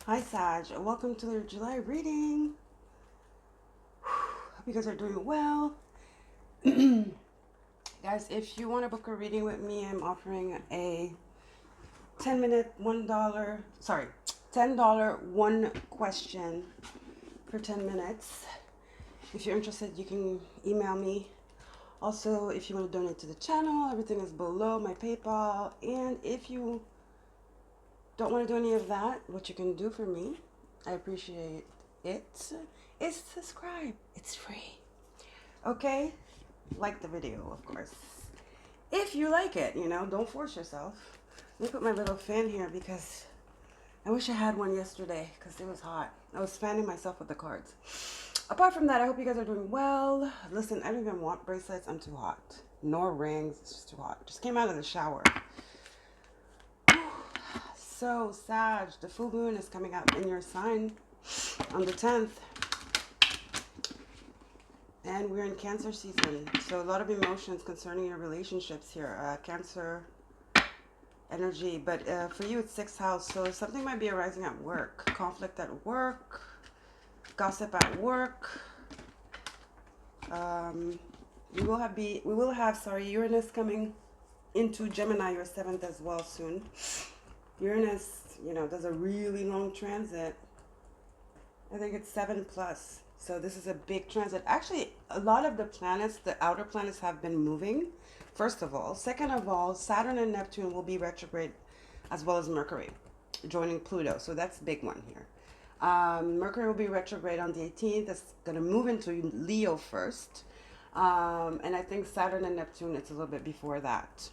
Hi Sag, welcome to your July reading. Hope you guys are doing well. Guys, if you want to book a reading with me, I'm offering a 10-minute $1, $10 one question for 10 minutes. If you're interested, you can email me. Also, if you want to donate to the channel, everything is below my PayPal. And if you don't want to do any of that, what you can do for me, I appreciate it, is subscribe. It's free. Okay? Like the video, of course. If you like it, don't force yourself. Let me put my little fan here because I wish I had one yesterday because it was hot. I was fanning myself with the cards. Apart from that, I hope you guys are doing well. Listen, I don't even want bracelets. I'm too hot. Nor rings. It's just too hot. Just came out of the shower. So, Sag, the full moon is coming up in your sign on the 10th. And we're in Cancer season. So, a lot of emotions concerning your relationships here. Cancer energy. But for you, it's 6th house. So, something might be arising at work. Conflict at work. Gossip at work. We will have Uranus coming into Gemini, your 7th as well soon. Uranus, does a really long transit. I think it's 7 plus. So this is a big transit. Actually, a lot of the planets, the outer planets, have been moving, first of all. Second of all, Saturn and Neptune will be retrograde, as well as Mercury, joining Pluto. So that's a big one here. Mercury will be retrograde on the 18th. It's going to move into Leo first. And I think Saturn and Neptune, it's a little bit before that.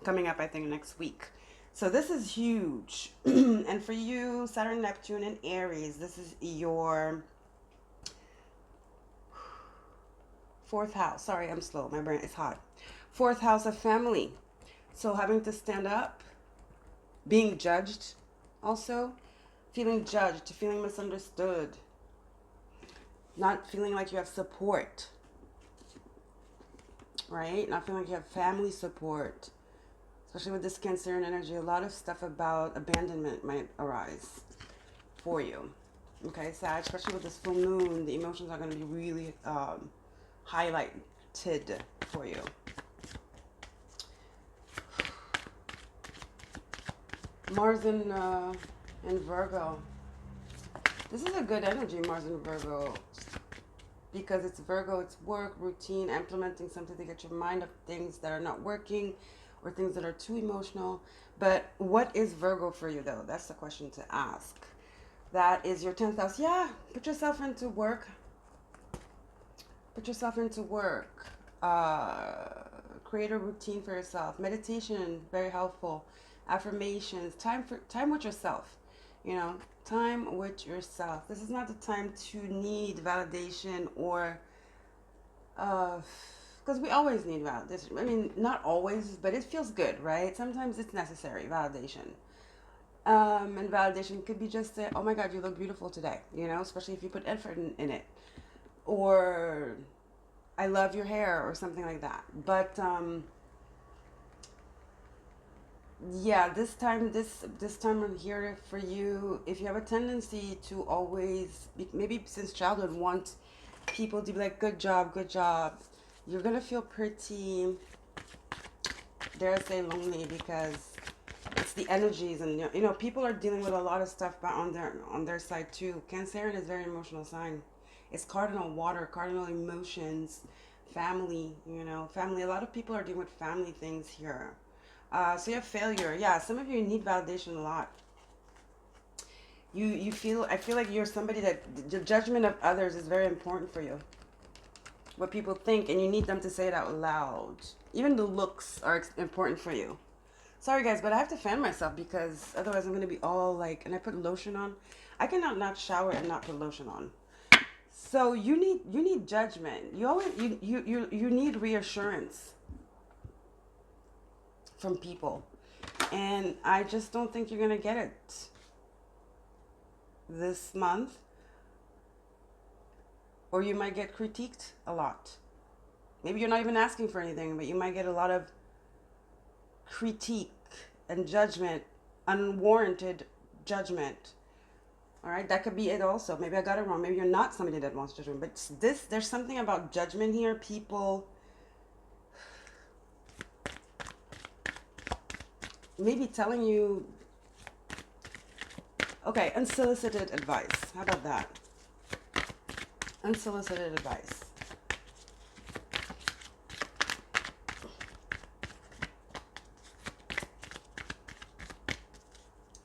Coming up, I think, next week. So this is huge. And for you, Saturn, Neptune, and Aries, this is your 4th house. Sorry, I'm slow. My brain is hot. 4th house of family. So having to stand up, being judged also, feeling judged, feeling misunderstood, not feeling like you have support, right? Not feeling like you have family support. Especially with this Cancerian energy, a lot of stuff about abandonment might arise for you. Okay, Sag, especially with this full moon, the emotions are going to be really highlighted for you. Mars in Virgo. This is a good energy, Mars in Virgo. Because it's Virgo, it's work, routine, implementing something to get your mind off things that are not working, or things that are too emotional. But what is Virgo for you, though? That's the question to ask. That is your 10th house. Yeah, put yourself into work. Put yourself into work. Create a routine for yourself. Meditation, very helpful. Affirmations. Time with yourself. Time with yourself. This is not the time to need validation or because we always need validation. I mean, not always, but it feels good, right? Sometimes it's necessary, validation. And validation could be just that, oh my God, you look beautiful today, especially if you put effort in it. Or, I love your hair, or something like that. But, yeah, this time I'm here for you. If you have a tendency to always, maybe since childhood, want people to be like, good job, you're gonna feel pretty, dare I say, lonely, because it's the energies, and people are dealing with a lot of stuff on their side too. Cancerian is a very emotional sign. It's cardinal water, cardinal emotions, family. Family. A lot of people are dealing with family things here. So you have failure. Yeah, some of you need validation a lot. I feel like you're somebody that the judgment of others is very important for you. What people think, and you need them to say it out loud. Even the looks are important for you. Sorry guys, but I have to fan myself because otherwise I'm gonna be all like, and I put lotion on. I cannot not shower and not put lotion on. So you need judgment. You need reassurance from people, and I just don't think you're gonna get it this month. Or you might get critiqued a lot. Maybe you're not even asking for anything, but you might get a lot of critique and judgment, unwarranted judgment All right, that could be it also. Maybe I got it wrong. Maybe you're not somebody that wants judgment. But this, there's something about judgment here. People maybe telling you, okay, unsolicited advice. How about that? Unsolicited advice.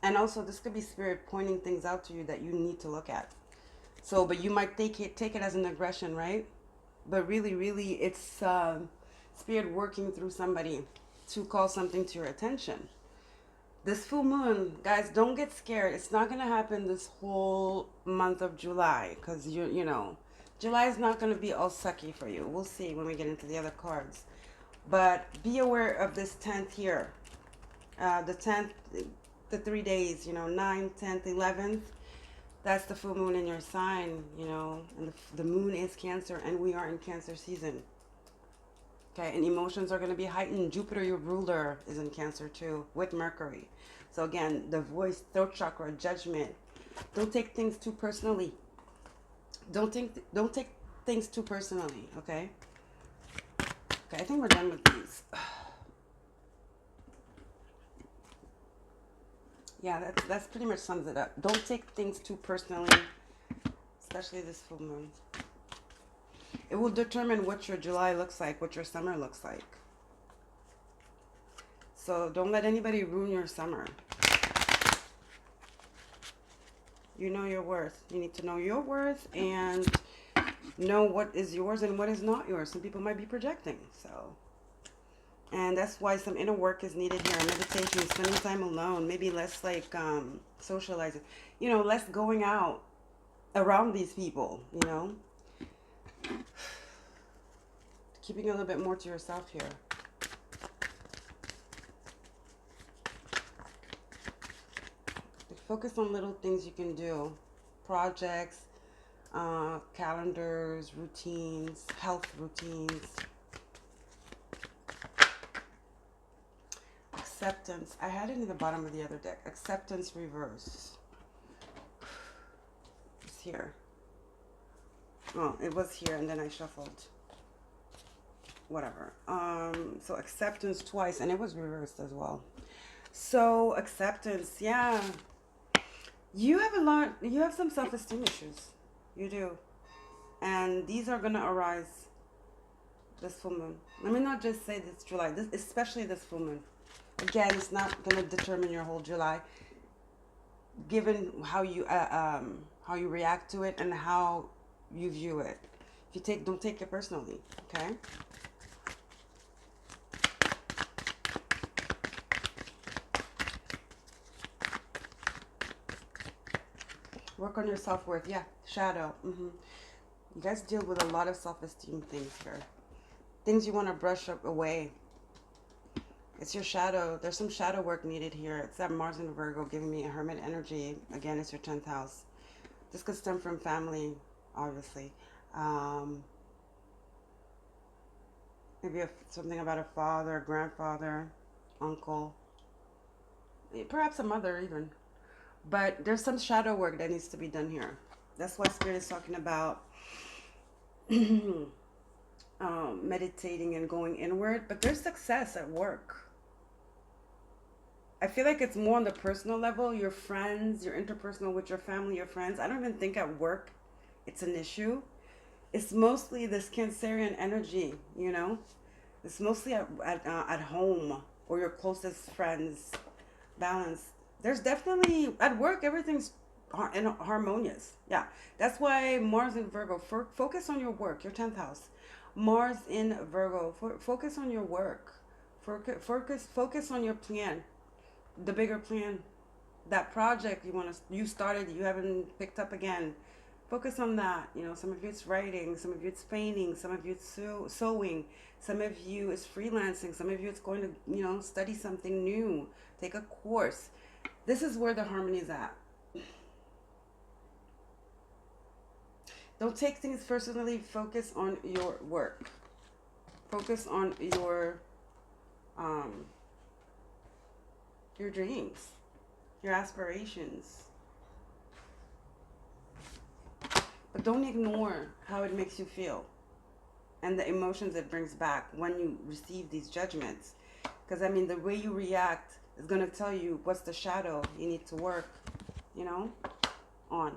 And also, this could be spirit pointing things out to you that you need to look at. So, but you might take it as an aggression, right? But really, really, it's spirit working through somebody to call something to your attention. This full moon, guys, don't get scared. It's not gonna happen this whole month of July, because you know, July is not gonna be all sucky for you. We'll see when we get into the other cards. But be aware of this 10th here. The 10th, the 3 days, you know, 9th, 10th, 11th. That's the full moon in your sign, you know, and the moon is Cancer, and we are in Cancer season. Okay, and emotions are going to be heightened. Jupiter, your ruler, is in Cancer too, with Mercury. So again, the voice, throat chakra, judgment. Don't take things too personally. Don't take things too personally, okay? Okay, I think we're done with these. Yeah, that's pretty much sums it up. Don't take things too personally, especially this full moon. It will determine what your July looks like, what your summer looks like. So don't let anybody ruin your summer. You know your worth. You need to know your worth and know what is yours and what is not yours. Some people might be projecting, so. And that's why some inner work is needed here. Meditation, spending time alone, maybe less like socializing. You know, less going out around these people, you know. Keeping a little bit more to yourself here. Focus on little things you can do. Projects, calendars, routines, health routines. Acceptance. I had it in the bottom of the other deck. Acceptance reverse. It's here. Oh, it was here and then I shuffled. Whatever. So acceptance twice, and it was reversed as well. So acceptance, yeah. You have some self-esteem issues. You do. And these are going to arise this full moon. Let me not just say this July, especially this full moon. Again, it's not going to determine your whole July. Given how you react to it and how you view it. If you don't take it personally, okay? Work on your self-worth. Yeah, shadow. You guys deal with a lot of self-esteem things here. Things you want to brush up away. It's your shadow. There's some shadow work needed here. It's that Mars in Virgo giving me a hermit energy. Again, it's your 10th house. This could stem from family, obviously. Maybe something about a father, grandfather, uncle. Perhaps a mother even. But there's some shadow work that needs to be done here. That's why Spirit is talking about meditating and going inward. But there's success at work. I feel like it's more on the personal level. Your friends, your interpersonal with your family, your friends. I don't even think at work it's an issue. It's mostly this Cancerian energy, you know. It's mostly at home or your closest friends. Balance. There's definitely, at work, everything's harmonious. Yeah. That's why Mars in Virgo, focus on your work, your 10th house. Mars in Virgo, focus on your work. Focus on your plan, the bigger plan. That project you started, you haven't picked up again. Focus on that. You know, some of you it's writing, some of you it's painting, some of you it's sewing, some of you it's freelancing, some of you it's going to, you know, study something new, take a course. This is where the harmony is at. Don't take things personally. Focus on your work. Focus on your dreams, your aspirations. don't ignore how it makes you feel and the emotions it brings back when you receive these judgments. Because, I mean, the way you react is going to tell you what's the shadow you need to work, you know, on.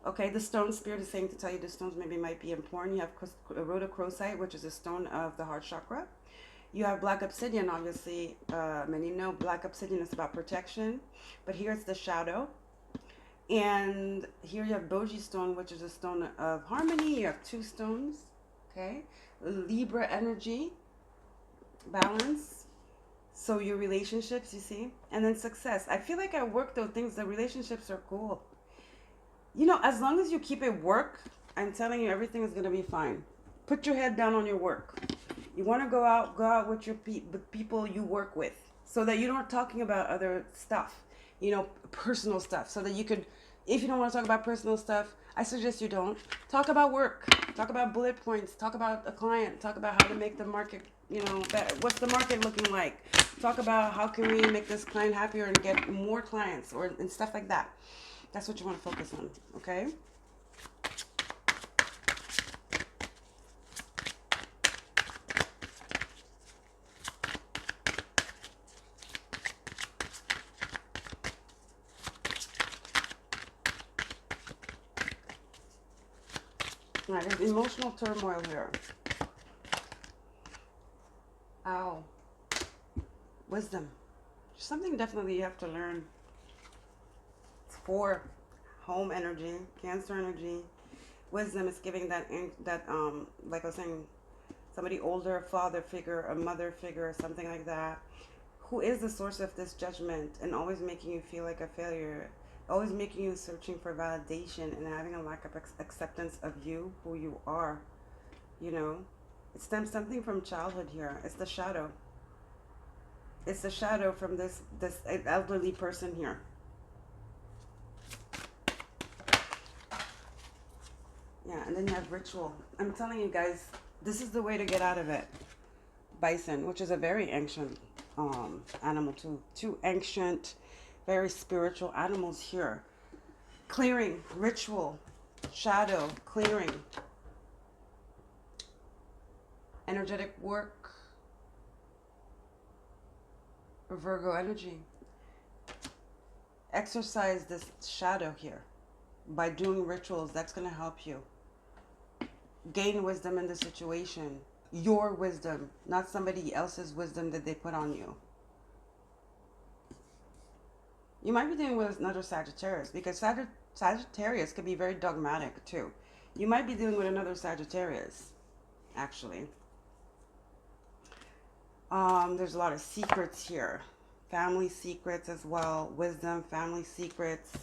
Okay, the stone spirit is saying to tell you the stones maybe might be important. You have rhodochrosite, which is a stone of the heart chakra. You have black obsidian, obviously. And you know black obsidian is about protection. But here it's the shadow. And here you have boji stone, which is a stone of harmony. You have two stones. Okay, Libra energy, balance. So your relationships, you see, and then success. I feel like at work, though, the relationships are cool. You know, as long as you keep it work, I'm telling you, everything is gonna be fine. Put your head down on your work. You want to go out with your with people you work with, so that you don't talking about other stuff, you know, personal stuff, so that you could. If you don't want to talk about personal stuff, I suggest you don't. Talk about work. Talk about bullet points. Talk about a client. Talk about how to make the market, you know, better. What's the market looking like? Talk about how can we make this client happier and get more clients and stuff like that. That's what you want to focus on, okay? All right, there's emotional turmoil here. Ow. Wisdom. Something definitely you have to learn. It's 4. Home energy, Cancer energy. Wisdom is giving that like I was saying, somebody older, a father figure, a mother figure, something like that, who is the source of this judgment and always making you feel like a failure, always making you searching for validation and having a lack of acceptance of you, who you are. You know, it stems something from childhood here. It's the shadow. It's the shadow from this elderly person here. Yeah, and then you have ritual. I'm telling you guys, this is the way to get out of it. Bison, which is a very ancient animal too. 2 ancient, very spiritual animals here. Clearing, ritual, shadow, clearing. Energetic work. Virgo energy. Exercise this shadow here. By doing rituals, that's going to help you gain wisdom in the situation. Your wisdom, not somebody else's wisdom that they put on you. You might be dealing with another Sagittarius, because Sagittarius could be very dogmatic too. You might be dealing with another Sagittarius, actually. There's a lot of secrets here. Family secrets as well. Wisdom, family secrets.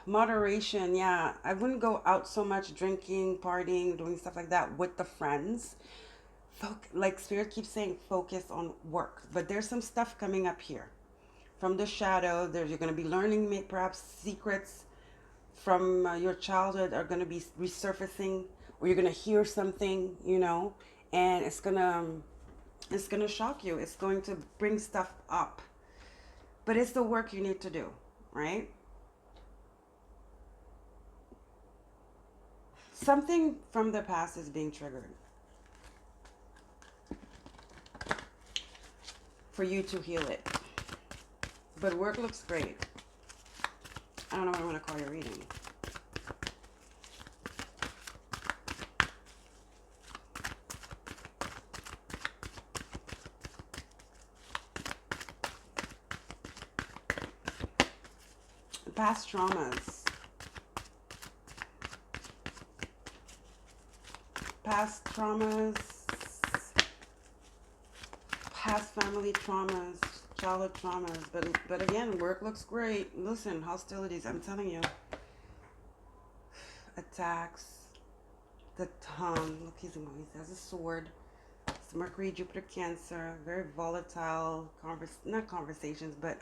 Moderation, yeah. I wouldn't go out so much, drinking, partying, doing stuff like that with the friends. Like Spirit keeps saying, focus on work. But there's some stuff coming up here. From the shadow, you're going to be learning perhaps secrets from your childhood are going to be resurfacing, or you're going to hear something, you know, and it's going to shock you. It's going to bring stuff up. But it's the work you need to do, right? Something from the past is being triggered for you to heal it. But work looks great. I don't know what I want to call your reading. Past traumas. Past traumas. Past family traumas. Childhood traumas. But again, work looks great. Listen, hostilities, I'm telling you. Attacks. The tongue. Look, he has a sword. It's Mercury, Jupiter, Cancer. Very volatile not conversations, but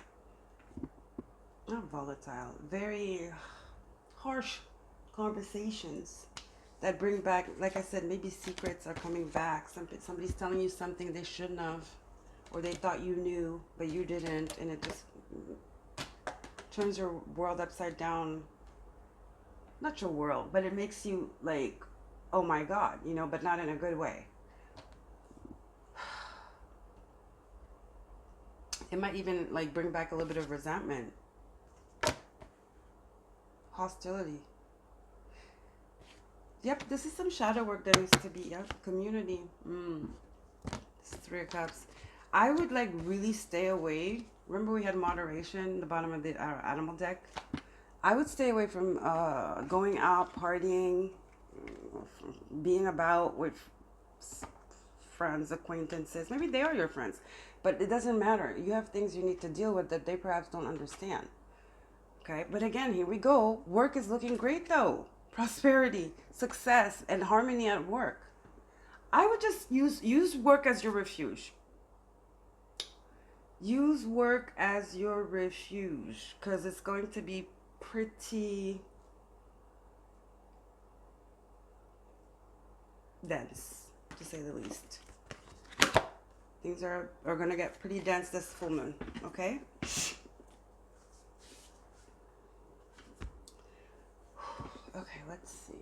not volatile. Very harsh conversations that bring back, like I said, maybe secrets are coming back. Somebody's telling you something they shouldn't have, or they thought you knew, but you didn't, and it just turns your world upside down. not your world, but it makes you like, oh my God, you know, but not in a good way. It might even like bring back a little bit of resentment, hostility. Yep, this is some shadow work that needs to be, yep, community. This is 3 of Cups. I would like really stay away. Remember we had moderation, the bottom of the animal deck? I would stay away from going out, partying, being about with friends, acquaintances. Maybe they are your friends, but it doesn't matter. You have things you need to deal with that they perhaps don't understand. Okay, but again, here we go. Work is looking great though. Prosperity, success, and harmony at work. I would just use work as your refuge. Use work as your refuge because it's going to be pretty dense, to say the least. Things are going to get pretty dense this full moon, okay? Okay, let's see.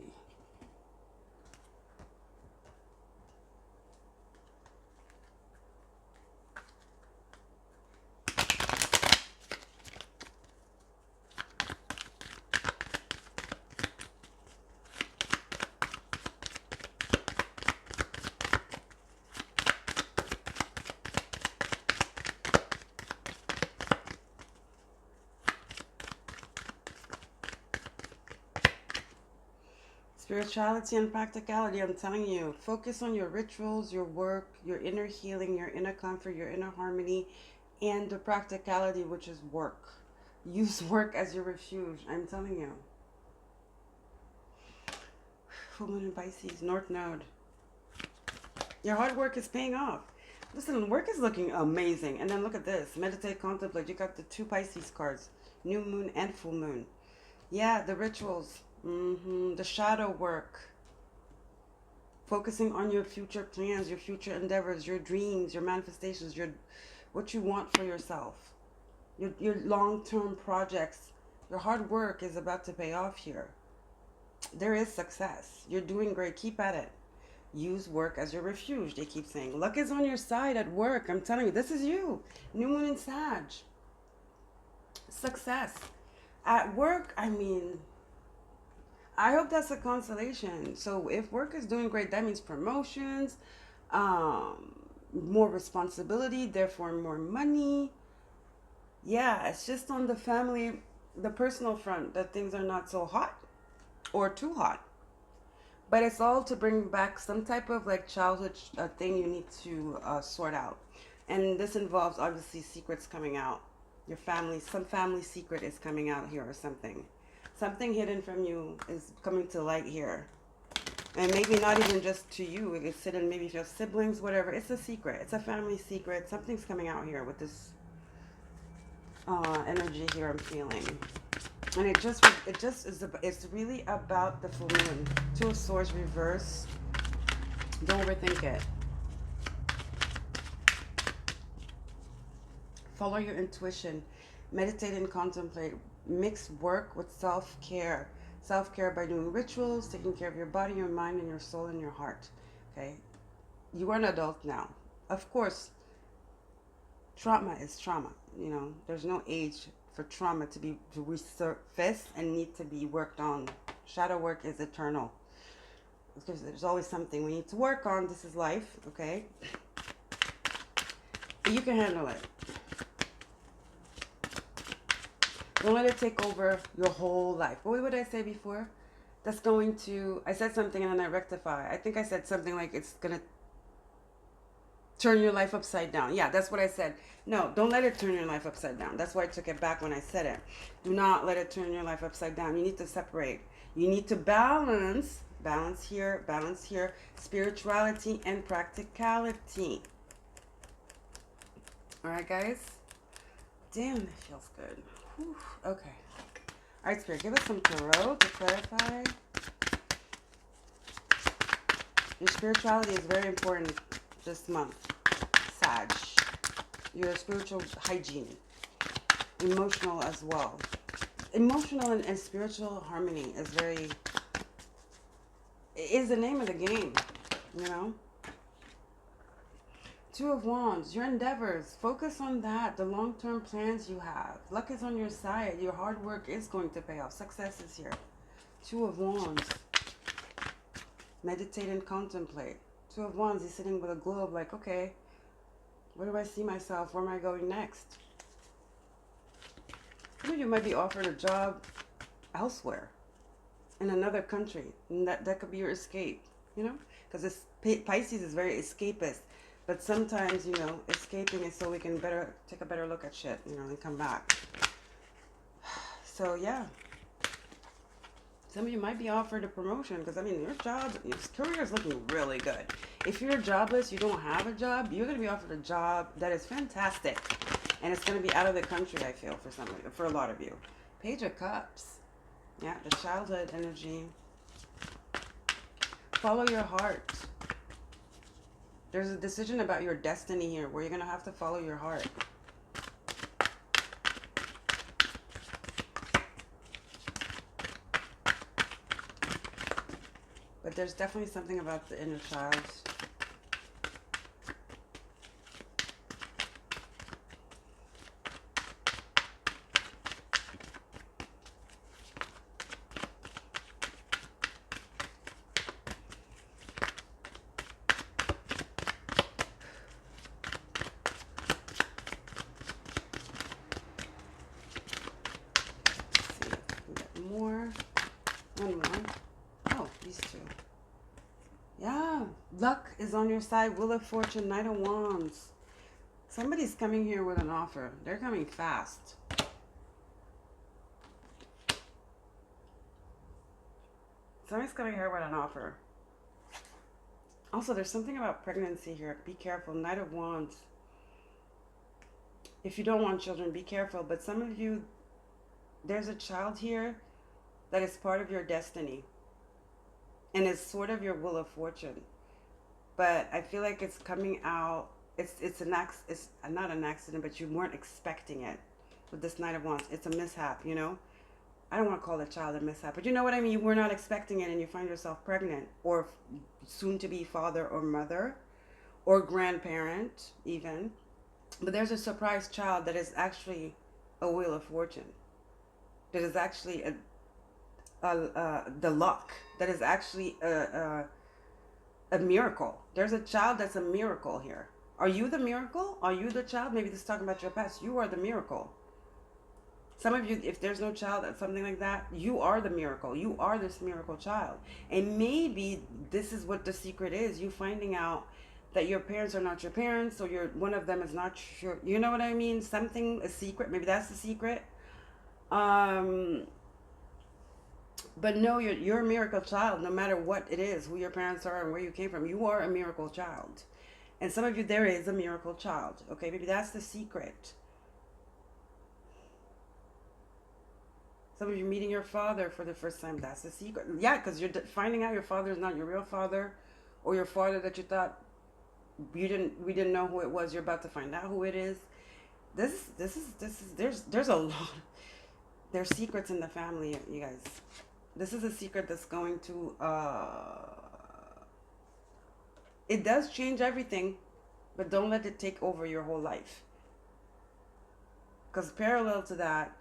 Spirituality and practicality, I'm telling you. Focus on your rituals, your work, your inner healing, your inner comfort, your inner harmony, and the practicality, which is work. Use work as your refuge, I'm telling you. Full moon in Pisces, North Node. Your hard work is paying off. Listen, work is looking amazing. And then look at this. Meditate, contemplate. You got the 2 Pisces cards. New moon and full moon. Yeah, the rituals. The shadow work. Focusing on your future plans, your future endeavors, your dreams, your manifestations, what you want for yourself. Your long-term projects. Your hard work is about to pay off here. There is success. You're doing great. Keep at it. Use work as your refuge, they keep saying. Luck is on your side at work. I'm telling you, this is you. New moon in Sag. Success. At work, I mean, I hope that's a consolation. So if work is doing great, that means promotions, more responsibility, therefore more money. Yeah, it's just on the family, the personal front that things are not so hot or too hot. But it's all to bring back some type of like childhood thing you need to sort out. And this involves obviously secrets coming out. Your family, some family secret is coming out here or something. Something hidden from you is coming to light here. And maybe not even just to you. It is hidden maybe if you have siblings, whatever. It's a secret. It's a family secret. Something's coming out here with this energy here I'm feeling. And it just is, it's really about the full moon. 2 of Swords reverse. Don't overthink it. Follow your intuition. Meditate and contemplate. Mix work with self-care. Self-care by doing rituals, taking care of your body, your mind, and your soul and your heart. Okay? You are an adult now. Of course, trauma is trauma. You know, there's no age for trauma to resurface and need to be worked on. Shadow work is eternal. Because there's always something we need to work on. This is life, okay? But you can handle it. Don't let it take over your whole life. What would I say before? That's going to... I said something and then I rectify. I think I said something like it's going to turn your life upside down. Yeah, that's what I said. No, don't let it turn your life upside down. That's why I took it back when I said it. Do not let it turn your life upside down. You need to separate. You need to balance here, spirituality and practicality. All right, guys? Damn, it feels good. Whew. Okay. All right, Spirit, give us some tarot to clarify. Your spirituality is very important this month. Sag. Your spiritual hygiene. Emotional as well. emotional and spiritual harmony is the name of the game, you know? Two of Wands, your endeavors, focus on that, the long-term plans you have. Luck is on your side. Your hard work is going to pay off. Success is here. Two of Wands, meditate and contemplate. Two of Wands, he's sitting with a globe like, okay, where do I see myself? Where am I going next? Some of you might be offered a job elsewhere, in another country. And that could be your escape, you know? Because Pisces is very escapist. But sometimes, you know, escaping is so we can take a better look at shit, you know, and come back. So, yeah. Some of you might be offered a promotion because, I mean, your career is looking really good. If you're jobless, you don't have a job, you're going to be offered a job that is fantastic. And it's going to be out of the country, I feel, for a lot of you. Page of Cups. Yeah, the childhood energy. Follow your heart. There's a decision about your destiny here where you're going to have to follow your heart. But there's definitely something about the inner child. One more. Oh, these two. Yeah, luck is on your side. Wheel of Fortune, Knight of Wands. Somebody's coming here with an offer. They're coming fast. Somebody's coming here with an offer. Also, there's something about pregnancy here. Be careful. Knight of Wands. If you don't want children, be careful. But some of you, there's a child here that is part of your destiny and is sort of your wheel of fortune, but I feel like it's coming out. It's not an accident, but you weren't expecting it. With this Knight of Wands, it's a mishap. You know, I don't want to call the child a mishap, but you know what I mean. You were not expecting it, and you find yourself pregnant, or soon to be father or mother, or grandparent even. But there's a surprise child that is actually a wheel of fortune. That is actually the luck, that is actually a miracle. There's a child that's a miracle here. Are you the miracle? Are you the child? Maybe this is talking about your past. You are the miracle. Some of you, if there's no child, something like that, you are the miracle. You are this miracle child. And maybe this is what the secret is. You finding out that your parents are not your parents, or one of them is not your, you know what I mean? A secret. Maybe that's the secret. But no, you're a miracle child, no matter what it is, who your parents are and where you came from. You are a miracle child. And some of you, there is a miracle child. Okay, maybe that's the secret. Some of you meeting your father for the first time, that's the secret. Yeah, because you're finding out your father is not your real father, or your father that you thought we didn't know who it was. You're about to find out who it is. There's a lot. There's secrets in the family, you guys. This is a secret that's going to, it does change everything, but don't let it take over your whole life. Because parallel to that,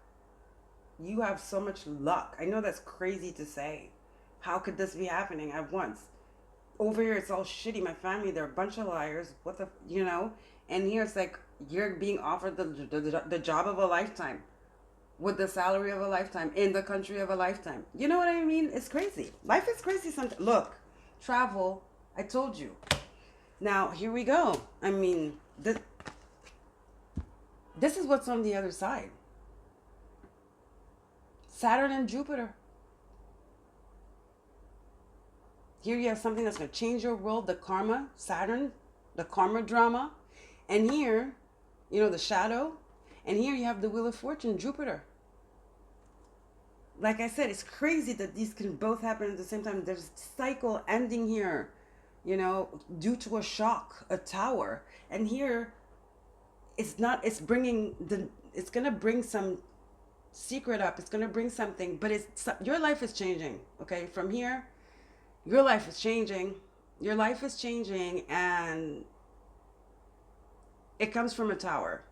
you have so much luck. I know that's crazy to say. How could this be happening at once? Over here, it's all shitty. My family, they're a bunch of liars. What the, you know? And here it's like, you're being offered the job of a lifetime. With the salary of a lifetime, in the country of a lifetime. You know what I mean? It's crazy. Life is crazy sometimes. Look, travel, I told you. Now, here we go. I mean, this is what's on the other side. Saturn and Jupiter. Here you have something that's going to change your world, the karma, Saturn, the karma drama. And here, you know, the shadow. And here you have the Wheel of Fortune, Jupiter. Like I said, it's crazy that these can both happen at the same time. There's a cycle ending here, you know, due to a shock, a tower. And here, it's going to bring some secret up. It's going to bring something, but your life is changing. Okay, from here, your life is changing. Your life is changing, and it comes from a tower.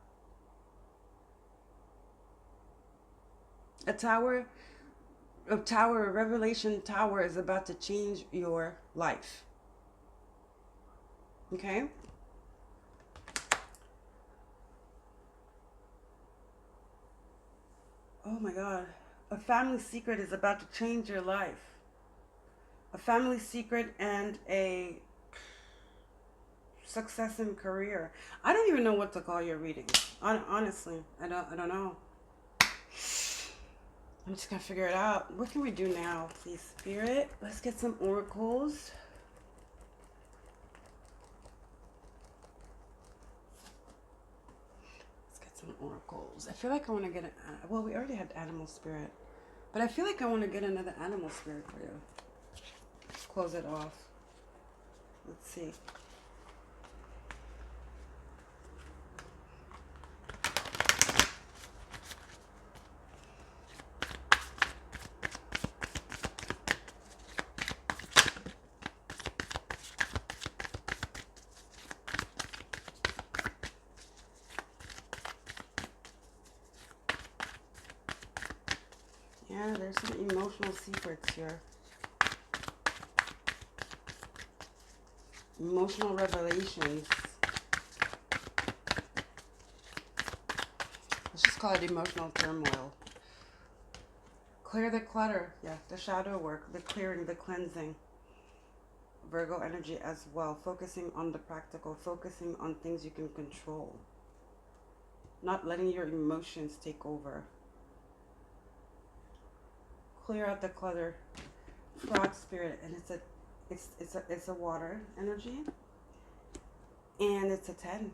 A tower, a revelation tower is about to change your life. Okay? Oh my God. A family secret is about to change your life. A family secret and a success in career. I don't even know what to call your reading. Honestly, I don't know. I'm just gonna figure it out. What can we do now, please, Spirit? Let's get some oracles. Let's get some oracles. I feel like I want to get well, we already had animal spirit, but I feel like I want to get another animal spirit for you. Let's close it off. Let's see. Yeah, there's some emotional secrets here. Emotional revelations. Let's just call it emotional turmoil. Clear the clutter. Yeah, the shadow work, the clearing, the cleansing. Virgo energy as well. Focusing on the practical. Focusing on things you can control. Not letting your emotions take over. Clear out the clutter. Frog spirit, and it's a water energy, and it's a 10.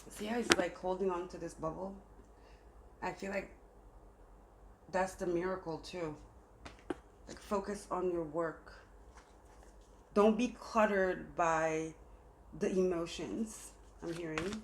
See how he's like holding on to this bubble? I feel like that's the miracle too. Like, focus on your work. Don't be cluttered by the emotions. I'm hearing.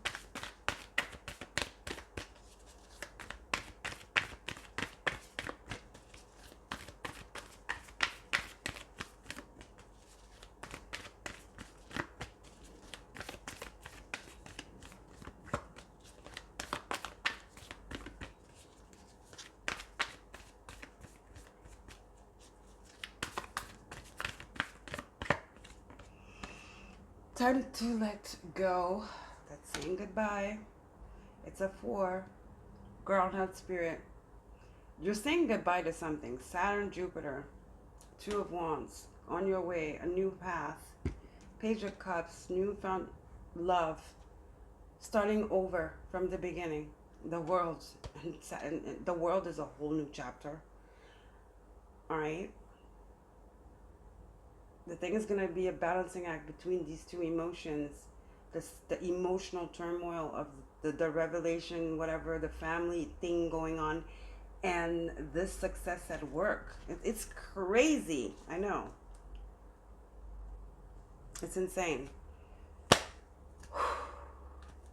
Time to let go. That's saying goodbye. It's a 4. Groundhog spirit. You're saying goodbye to something. Saturn, Jupiter. 2 of Wands. On your way. A new path. Page of Cups. Newfound love. Starting over from the beginning. The world. And the world is a whole new chapter. Alright? The thing is going to be a balancing act between these two emotions. The emotional turmoil of the revelation, whatever, the family thing going on, and this success at work. It's crazy. I know. It's insane.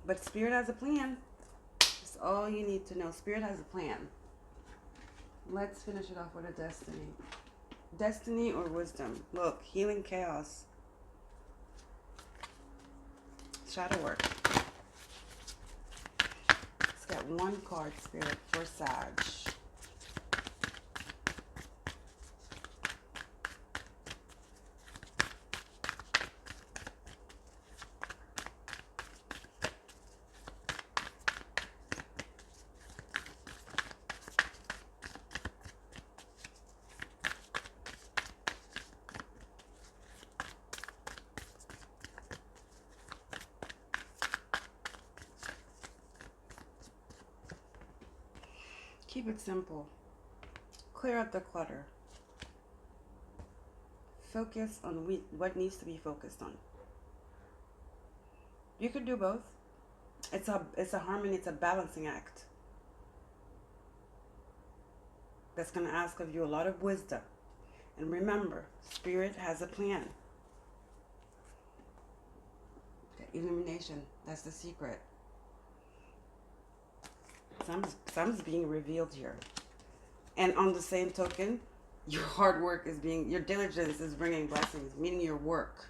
But Spirit has a plan. That's all you need to know. Spirit has a plan. Let's finish it off with a destiny. Destiny or wisdom? Look, healing chaos. Shadow work. Let's get one card, Spirit, for Sag. Keep it simple. Clear up the clutter. Focus on what needs to be focused on. You could do both. It's a harmony. It's a balancing act. That's going to ask of you a lot of wisdom. And remember, Spirit has a plan. Okay, illumination. That's the secret. Something's being revealed here. And on the same token, your hard work is your diligence is bringing blessings, meaning your work.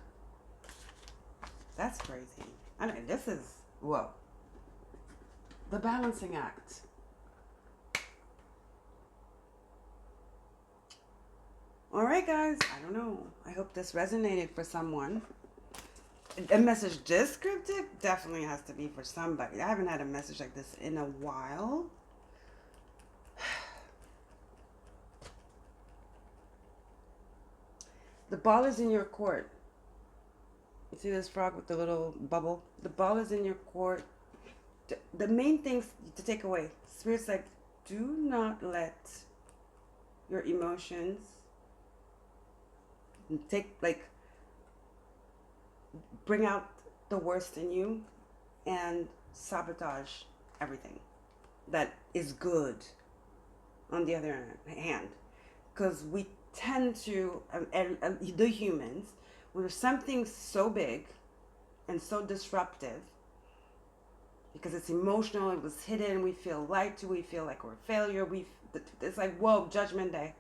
That's crazy. I mean, this is, whoa. The balancing act. All right, guys. I don't know. I hope this resonated for someone. A message this cryptic definitely has to be for somebody. I haven't had a message like this in a while. The ball is in your court. You see this frog with the little bubble? The ball is in your court. The main things to take away. Spirit's like, do not let your emotions bring out the worst in you and sabotage everything that is good on the other hand. Because we tend to, the humans, when something so big and so disruptive, because it's emotional, it was hidden, we feel lied to, we feel like we're a failure, it's like, whoa, judgment day.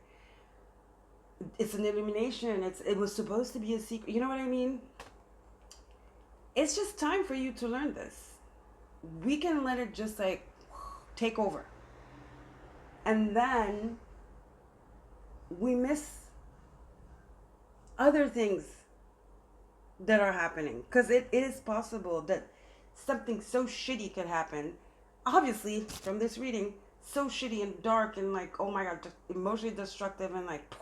It's an illumination, it was supposed to be a secret, you know what I mean? It's just time for you to learn this. We can let it just like take over. And then we miss other things that are happening. Because it is possible that something so shitty could happen. Obviously, from this reading, so shitty and dark and like, oh my God, just emotionally destructive and like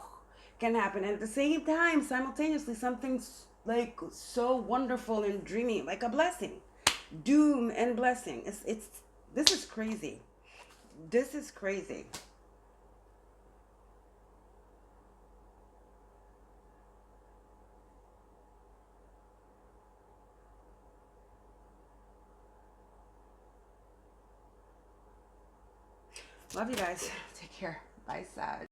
can happen. And at the same time, simultaneously, something's like so wonderful and dreamy, like a blessing. Doom and blessing. This is crazy. This is crazy. Love you guys. Take care. Bye, Sag.